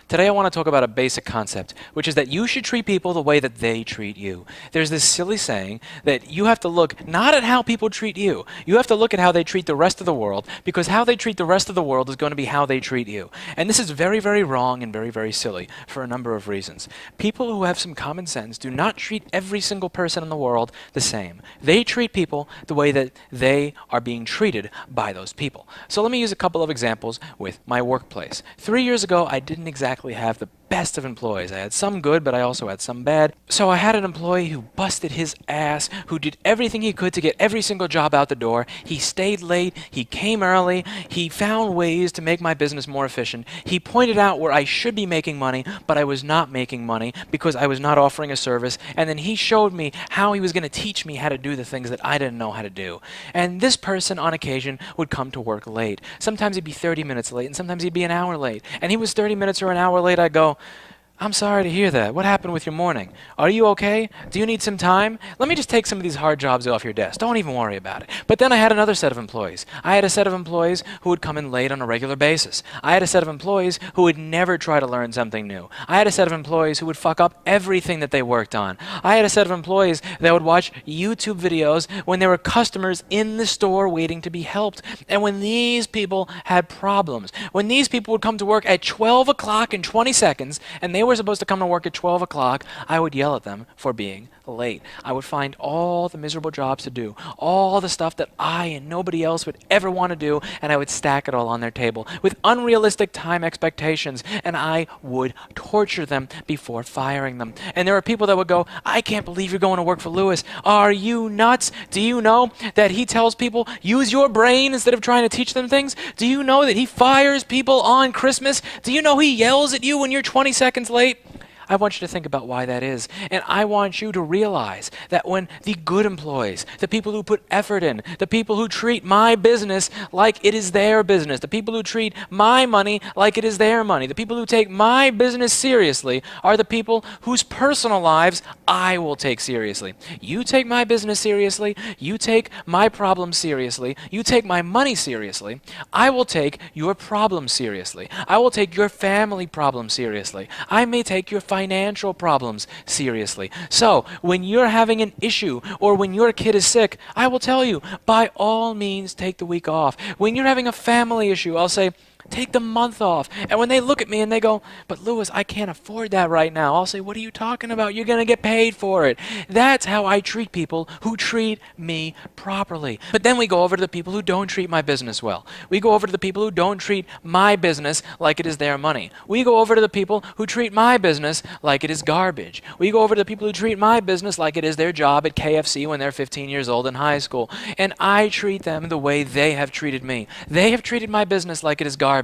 Today I want to talk about a basic concept, which is that you should treat people the way that they treat you. There's this silly saying that you have to look not at how people treat you, you have to look at how they treat the rest of the world, because how they treat the rest of the world is going to be how they treat you. And this is very, very wrong and very, very silly for a number of reasons. People who have some common sense do not treat every single person in the world the same. They treat people the way that they are being treated by those people. So let me use a couple of examples with my workplace. 3 years ago, I didn't exactly have the best of employees. I had some good, but I also had some bad. So I had an employee who busted his ass, who did everything he could to get every single job out the door. He stayed late, he came early, he found ways to make my business more efficient. He pointed out where I should be making money, but I was not making money because I was not offering a service. And then he showed me how he was going to teach me how to do the things that I didn't know how to do. And this person on occasion would come to work late. Sometimes he'd be 30 minutes late, and sometimes he'd be an hour late. And he was 30 minutes or an hour late. I'd go, I'm sorry to hear that. What happened with your morning? Are you okay? Do you need some time? Let me just take some of these hard jobs off your desk. Don't even worry about it. But then I had another set of employees. I had a set of employees who would come in late on a regular basis. I had a set of employees who would never try to learn something new. I had a set of employees who would fuck up everything that they worked on. I had a set of employees that would watch YouTube videos when there were customers in the store waiting to be helped. And when these people had problems, when these people would come to work at 12 o'clock and 20 seconds, and they were supposed to come to work at 12 o'clock, I would yell at them for being late. I would find all the miserable jobs to do, all the stuff that I and nobody else would ever want to do, and I would stack it all on their table with unrealistic time expectations, and I would torture them before firing them. And there are people that would go, I can't believe you're going to work for Lewis. Are you nuts? Do you know that he tells people, use your brain instead of trying to teach them things? Do you know that he fires people on Christmas? Do you know he yells at you when you're 20 seconds late? I want you to think about why that is. And I want you to realize that when the good employees, the people who put effort in, the people who treat my business like it is their business, the people who treat my money like it is their money, the people who take my business seriously are the people whose personal lives I will take seriously. You take my business seriously, you take my problems seriously, you take my money seriously, I will take your problems seriously. I will take your family problems seriously. I may take your financial problems seriously. So, when you're having an issue or when your kid is sick, I will tell you, by all means, take the week off. When you're having a family issue, I'll say, take the month off. And when they look at me and they go, but Lewis, I can't afford that right now, I'll say, what are you talking about? You're going to get paid for it. That's how I treat people who treat me properly. But then we go over to the people who don't treat my business well. We go over to the people who don't treat my business like it is their money. We go over to the people who treat my business like it is garbage. We go over to the people who treat my business like it is their job at KFC when they're 15 years old in high school. And I treat them the way they have treated me. They have treated my business like it is garbage.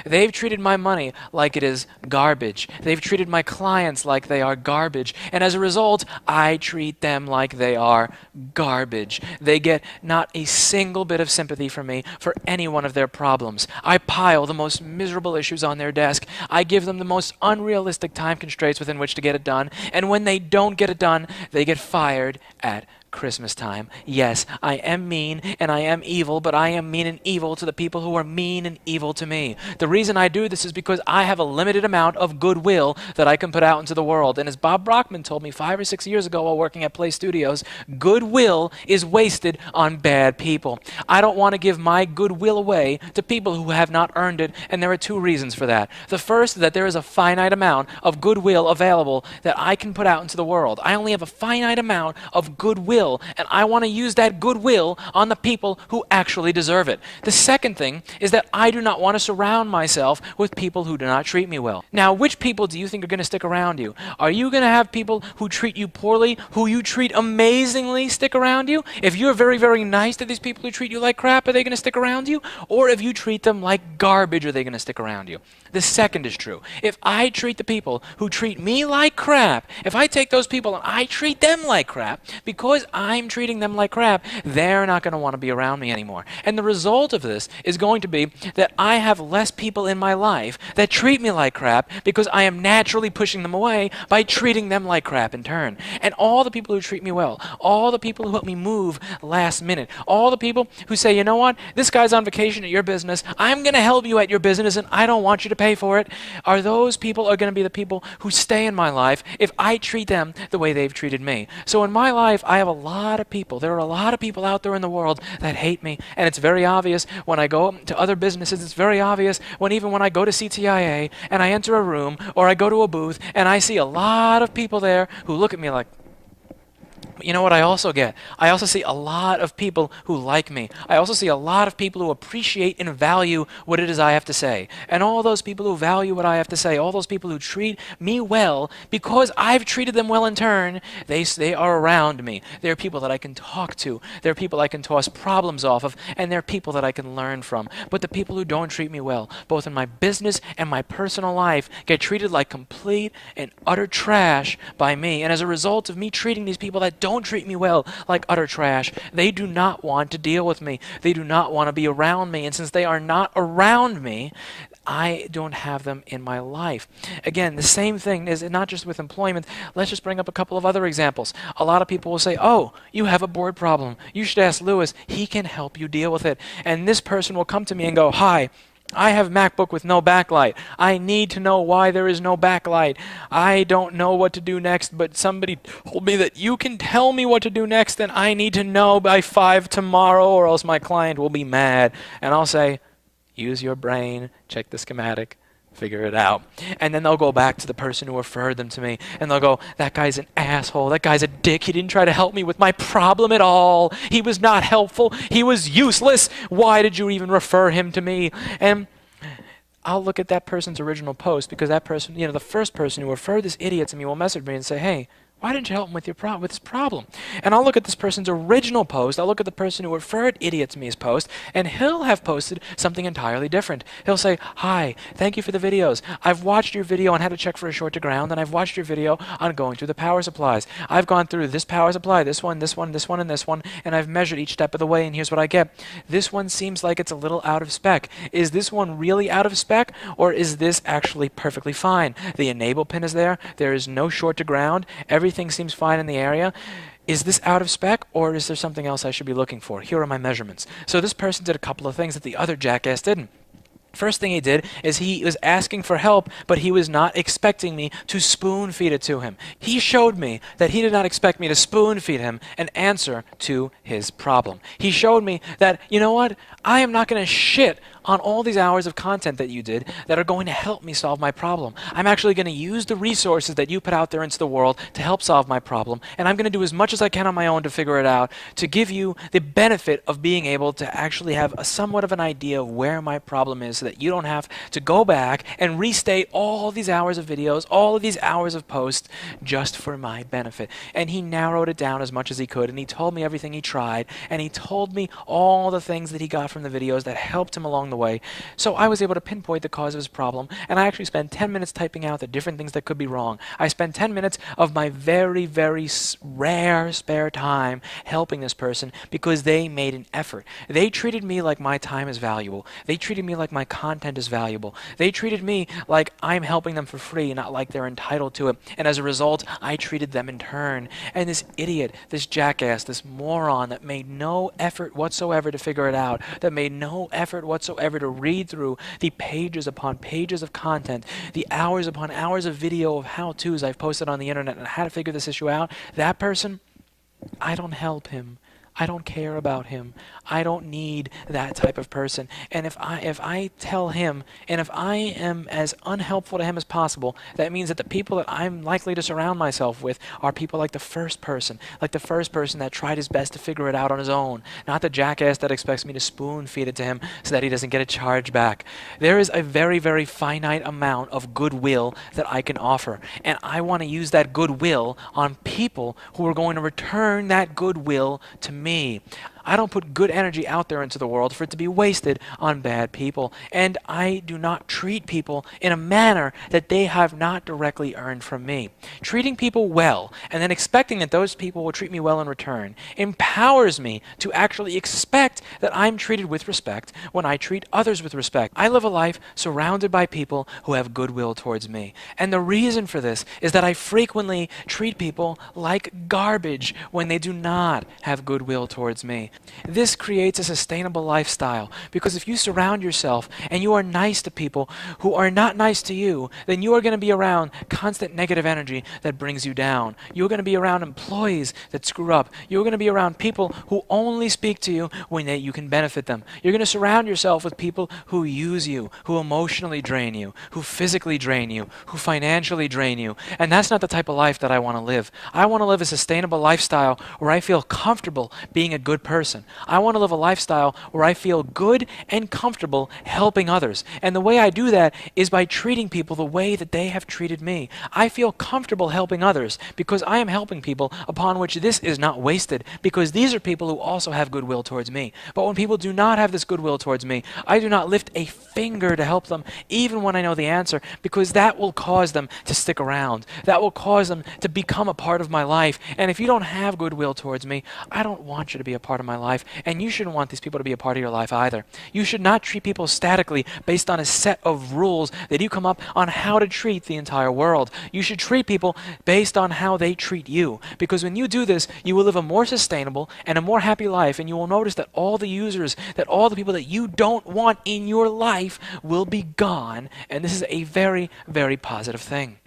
They've treated my money like it is garbage. They've treated my clients like they are garbage. And as a result, I treat them like they are garbage. They get not a single bit of sympathy from me for any one of their problems. I pile the most miserable issues on their desk. I give them the most unrealistic time constraints within which to get it done. And when they don't get it done, they get fired at Christmas time. Yes, I am mean and I am evil, but I am mean and evil to the people who are mean and evil to me. The reason I do this is because I have a limited amount of goodwill that I can put out into the world. And as Bob Brockman told me 5 or 6 years ago while working at Play Studios, goodwill is wasted on bad people. I don't want to give my goodwill away to people who have not earned it, and there are 2 reasons for that. The first is that there is a finite amount of goodwill available that I can put out into the world. I only have a finite amount of goodwill, and I want to use that goodwill on the people who actually deserve it. The second thing is that I do not want to surround myself with people who do not treat me well. Now, which people do you think are going to stick around you? Are you going to have people who treat you poorly, who you treat amazingly, stick around you? If you're very, very nice to these people who treat you like crap, are they going to stick around you? Or if you treat them like garbage, are they going to stick around you? The second is true. If I treat the people who treat me like crap, if I take those people and I treat them like crap, because I'm treating them like crap, they're not going to want to be around me anymore. And the result of this is going to be that I have less people in my life that treat me like crap because I am naturally pushing them away by treating them like crap in turn. And all the people who treat me well, all the people who help me move last minute, all the people who say, you know what, this guy's on vacation at your business, I'm going to help you at your business and I don't want you to pay for it, are those people are going to be the people who stay in my life if I treat them the way they've treated me. So in my life, I have a lot of people. There are a lot of people out there in the world that hate me. And it's very obvious when I go to other businesses. It's very obvious even when I go to CTIA and I enter a room or I go to a booth and I see a lot of people there who look at me like, you know what I also get? I also see a lot of people who like me. I also see a lot of people who appreciate and value what it is I have to say. And all those people who value what I have to say, all those people who treat me well because I've treated them well in turn, they are around me. They're people that I can talk to. They're people I can toss problems off of, and they're people that I can learn from. But the people who don't treat me well, both in my business and my personal life, get treated like complete and utter trash by me. And as a result of me treating these people that don't treat me well like utter trash, they do not want to deal with me. They do not want to be around me. And since they are not around me, I don't have them in my life. Again, the same thing is not just with employment. Let's just bring up a couple of other examples. A lot of people will say, oh, you have a board problem. You should ask Lewis. He can help you deal with it. And this person will come to me and go, hi, I have MacBook with no backlight. I need to know why there is no backlight. I don't know what to do next, but somebody told me that you can tell me what to do next, and I need to know by 5 tomorrow or else my client will be mad. And I'll say, use your brain, check the schematic, figure it out. And then they'll go back to the person who referred them to me, and they'll go, that guy's an asshole, that guy's a dick, he didn't try to help me with my problem at all, he was not helpful, he was useless, why did you even refer him to me? And I'll look at that person's original post, because that person, the first person who referred this idiot to me will message me and say, hey, why didn't you help him with this problem? And I'll look at this person's original post. I'll look at the person who referred idiot to me's post, and he'll have posted something entirely different. He'll say, hi, thank you for the videos. I've watched your video on how to check for a short to ground, and I've watched your video on going through the power supplies. I've gone through this power supply, this one, this one, this one, and this one, and I've measured each step of the way, and here's what I get. This one seems like it's a little out of spec. Is this one really out of spec, or is this actually perfectly fine? The enable pin is there. There is no short to ground. Everything seems fine in the area. Is this out of spec, or is there something else I should be looking for? Here are my measurements. So this person did a couple of things that the other jackass didn't. First thing he did is he was asking for help, but he was not expecting me to spoon feed it to him. He showed me that he did not expect me to spoon feed him an answer to his problem. He showed me that, you know what, I am not going to shit on all these hours of content that you did that are going to help me solve my problem. I'm actually going to use the resources that you put out there into the world to help solve my problem, and I'm going to do as much as I can on my own to figure it out, to give you the benefit of being able to actually have somewhat of an idea of where my problem is, so that you don't have to go back and restate all these hours of videos, all of these hours of posts, just for my benefit. And he narrowed it down as much as he could, and he told me everything he tried, and he told me all the things that he got from the videos that helped him along the way. So I was able to pinpoint the cause of his problem, and I actually spent 10 minutes typing out the different things that could be wrong. I spent 10 minutes of my very, very rare spare time helping this person because they made an effort. They treated me like my time is valuable. They treated me like my content is valuable. They treated me like I'm helping them for free, not like they're entitled to it. And as a result, I treated them in turn. And this idiot, this jackass, this moron that made no effort whatsoever to figure it out, that made no effort whatsoever to read through the pages upon pages of content, the hours upon hours of video of how-tos I've posted on the internet and how to figure this issue out, that person, I don't help him. I don't care about him. I don't need that type of person. And if I tell him, and if I am as unhelpful to him as possible, that means that the people that I'm likely to surround myself with are people like the first person that tried his best to figure it out on his own, not the jackass that expects me to spoon feed it to him so that he doesn't get a charge back. There is a very, very finite amount of goodwill that I can offer, and I want to use that goodwill on people who are going to return that goodwill to me. I don't put good energy out there into the world for it to be wasted on bad people. And I do not treat people in a manner that they have not directly earned from me. Treating people well and then expecting that those people will treat me well in return empowers me to actually expect that I'm treated with respect when I treat others with respect. I live a life surrounded by people who have goodwill towards me. And the reason for this is that I frequently treat people like garbage when they do not have goodwill towards me. This creates a sustainable lifestyle, because if you surround yourself and you are nice to people who are not nice to you, then you are going to be around constant negative energy that brings you down. You're going to be around employees that screw up. You're going to be around people who only speak to you when you can benefit them. You're going to surround yourself with people who use you, who emotionally drain you, who physically drain you, who financially drain you. And that's not the type of life that I want to live. I want to live a sustainable lifestyle where I feel comfortable being a good person. I want to live a lifestyle where I feel good and comfortable helping others. And the way I do that is by treating people the way that they have treated me. I feel comfortable helping others because I am helping people upon which this is not wasted, because these are people who also have goodwill towards me. But when people do not have this goodwill towards me, I do not lift a finger to help them, even when I know the answer, because that will cause them to stick around. That will cause them to become a part of my life. And if you don't have goodwill towards me, I don't want you to be a part of my life, and you shouldn't want these people to be a part of your life either. You should not treat people statically based on a set of rules that you come up on how to treat the entire world. You should treat people based on how they treat you, because when you do this, you will live a more sustainable and a more happy life, and you will notice that all the users, that all the people that you don't want in your life will be gone, and this is a very, very positive thing.